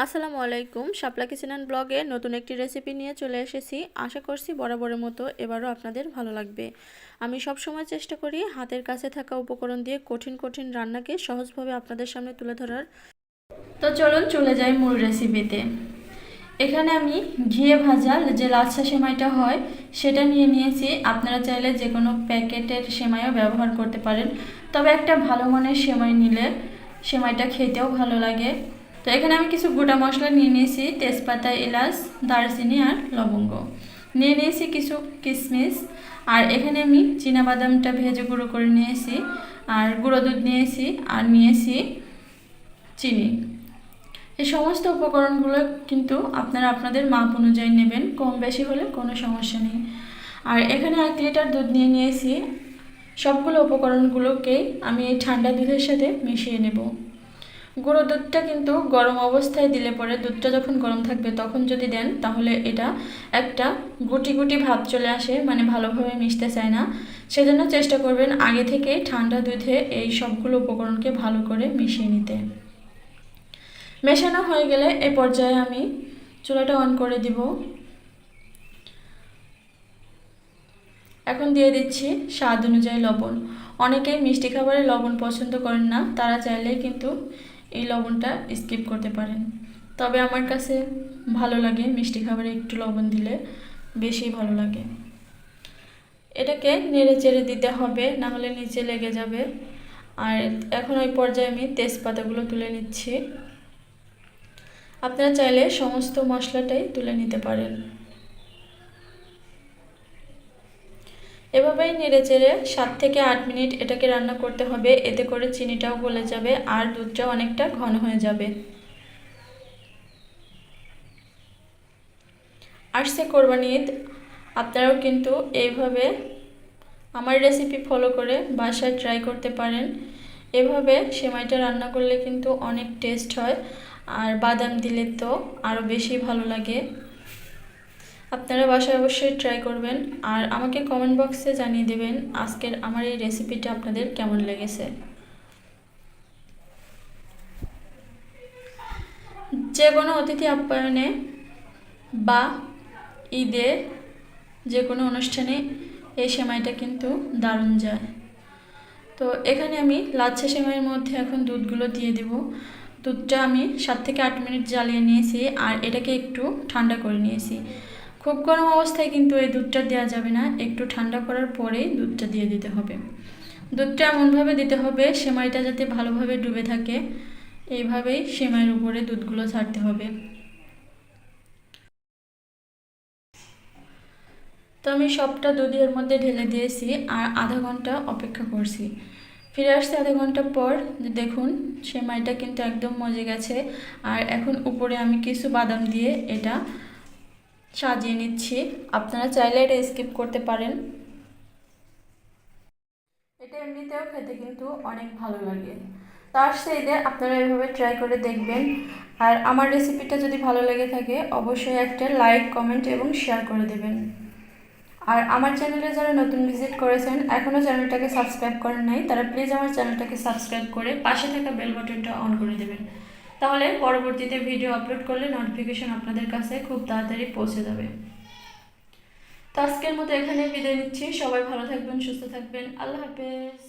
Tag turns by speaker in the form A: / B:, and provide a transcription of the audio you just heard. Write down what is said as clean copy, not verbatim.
A: আসসালামু আলাইকুম, শাপলা kitchen and ব্লগে নতুন একটি রেসিপি নিয়ে চলে এসেছি। আশা করছি বরাবরের মতো এবারও আপনাদের ভালো লাগবে। আমি সব সময় চেষ্টা করি হাতের কাছে থাকা উপকরণ দিয়ে কঠিন কঠিন রান্নাকে সহজভাবে আপনাদের সামনে তুলে ধরার। তো চলুন চলে যাই মূল রেসিপিতে। এখানে আমি ঘিয়ে ভাজা যে লাচ্ছা সেমাইটা হয় সেটা নিয়ে নিয়েছি। আপনারা চাইলে যে কোনো প্যাকেটের সেমাইও ব্যবহার করতে পারেন, তবে একটা ভালো মানের সেমাই নিলে সেমাইটা খেতেও ভালো লাগে। তো এখানে আমি কিছু গোটা মশলা নিয়ে নিয়েছি, তেজপাতা, এলাচ, দারচিনি আর লবঙ্গ। নিয়ে নিয়েছি কিছু কিশমিশ, আর এখানে আমি চীনাবাদামটা ভেজে গুঁড়ো করে নিয়েছি, আর গুঁড়ো দুধ নিয়েছি, আর নিয়েছি চিনি। এই সমস্ত উপকরণগুলো কিন্তু আপনারা আপনাদের মাপ অনুযায়ী নেবেন, কম বেশি হলে কোনো সমস্যা নেই। আর এখানে 1 লিটার দুধ নিয়ে নিয়েছি। সবগুলো উপকরণগুলোকেই আমি এই ঠান্ডা দুধের সাথে মিশিয়ে নেব। গুঁড়ো দুধটা কিন্তু গরম অবস্থায় দিলে পরে, দুধটা যখন গরম থাকবে তখন যদি দেন তাহলে এটা একটা গুটি গুটি ভাব চলে আসে, মানে ভালোভাবে মিশতে চায় না। সেজন্য চেষ্টা করবেন আগে থেকে ঠান্ডা দুধে এই সবগুলো উপকরণকে ভালো করে মিশিয়ে নিতে। মেশানো হয়ে গেলে এ পর্যায়ে আমি চুলাটা অন করে দিব। এখন দিয়ে দিচ্ছি স্বাদ অনুযায়ী লবণ। অনেকেই মিষ্টি খাবারে লবণ পছন্দ করেন না, তারা চাইলে কিন্তু এই লবণটা স্কিপ করতে পারেন। তবে আমার কাছে ভালো লাগে মিষ্টি খাবারে একটু লবণ দিলে বেশি ভালো লাগে। এটাকে নেড়ে চেড়ে দিতে হবে, না হলে নিচে লেগে যাবে। আর এখন ওই পর্যায়ে আমি তেজপাতাগুলো তুলে নিচ্ছি। আপনারা চাইলে সমস্ত মশলাটাই তুলে নিতে পারেন। এভাবেই নেড়ে চেড়ে 7 থেকে 8 মিনিট এটাকে রান্না করতে হবে, এতে করে চিনিটাও গলে যাবে আর দুধটাও অনেকটা ঘন হয়ে যাবে। আসছে কোরবানি ঈদ, আপনারাও কিন্তু এইভাবে আমার রেসিপি ফলো করে বাসায় ট্রাই করতে পারেন। এভাবে সেমাইটা রান্না করলে কিন্তু অনেক টেস্ট হয়, আর বাদাম দিলে তো আরও বেশি ভালো লাগে। আপনারা বাসায় অবশ্যই ট্রাই করবেন, আর আমাকে কমেন্ট বক্সে জানিয়ে দেবেন আজকের আমার এই রেসিপিটা আপনাদের কেমন লেগেছে। যে কোনো অতিথি আপ্যায়নে বা ঈদে যে কোনো অনুষ্ঠানে এই সেমাইটা কিন্তু দারুণ যায়। তো এখানে আমি লাচ্ছা সেমাইয়ের মধ্যে এখন দুধগুলো দিয়ে দেব। দুধটা আমি 7 থেকে 8 মিনিট জ্বালিয়ে নিয়েছি, আর এটাকে একটু ঠান্ডা করে নিয়েছি। খুব গরম অবস্থায় কিন্তু এই দুধটা দেওয়া যাবে না, একটু ঠান্ডা করার পরেই দুধটা দিয়ে দিতে হবে। দুধটা এমনভাবে দিতে হবে সেমাইটা যাতে ভালোভাবে ডুবে থাকে, এইভাবেই সেমাইয়ের উপরে দুধগুলো ছাড়তে হবে। তো আমি সবটা দুধের মধ্যে ঢেলে দিয়েছি আর আধা ঘন্টা অপেক্ষা করছি। ফিরে আসছে আধা ঘন্টা পর, দেখুন সেমাইটা কিন্তু একদম মজে গেছে। আর এখন উপরে আমি কিছু বাদাম দিয়ে এটা সাজিয়ে নিচ্ছি। আপনারা চাইলে এটা স্কিপ করতে পারেন। এটা এমনিতেও খেতে কিন্তু অনেক ভালো লাগে। তো আসছে ঈদে আপনারা এভাবে ট্রাই করে দেখবেন। আর আমার রেসিপিটা যদি ভালো লেগে থাকে অবশ্যই একটা লাইক, কমেন্ট এবং শেয়ার করে দেবেন। আর আমার চ্যানেলে যারা নতুন ভিজিট করেছেন, এখনও চ্যানেলটাকে সাবস্ক্রাইব করেন নাই, তারা প্লিজ আমার চ্যানেলটাকে সাবস্ক্রাইব করে পাশে থাকা বেল বাটনটা অন করে দেবেন। তাহলে পরবর্তীতে ভিডিও আপলোড করলে নোটিফিকেশন আপনাদের কাছে খুব তাড়াতাড়ি পৌঁছে যাবে। তো আজকের মতো এখানে বিদায় নিচ্ছি। সবাই ভালো থাকবেন, সুস্থ থাকবেন। আল্লাহ হাফেজ।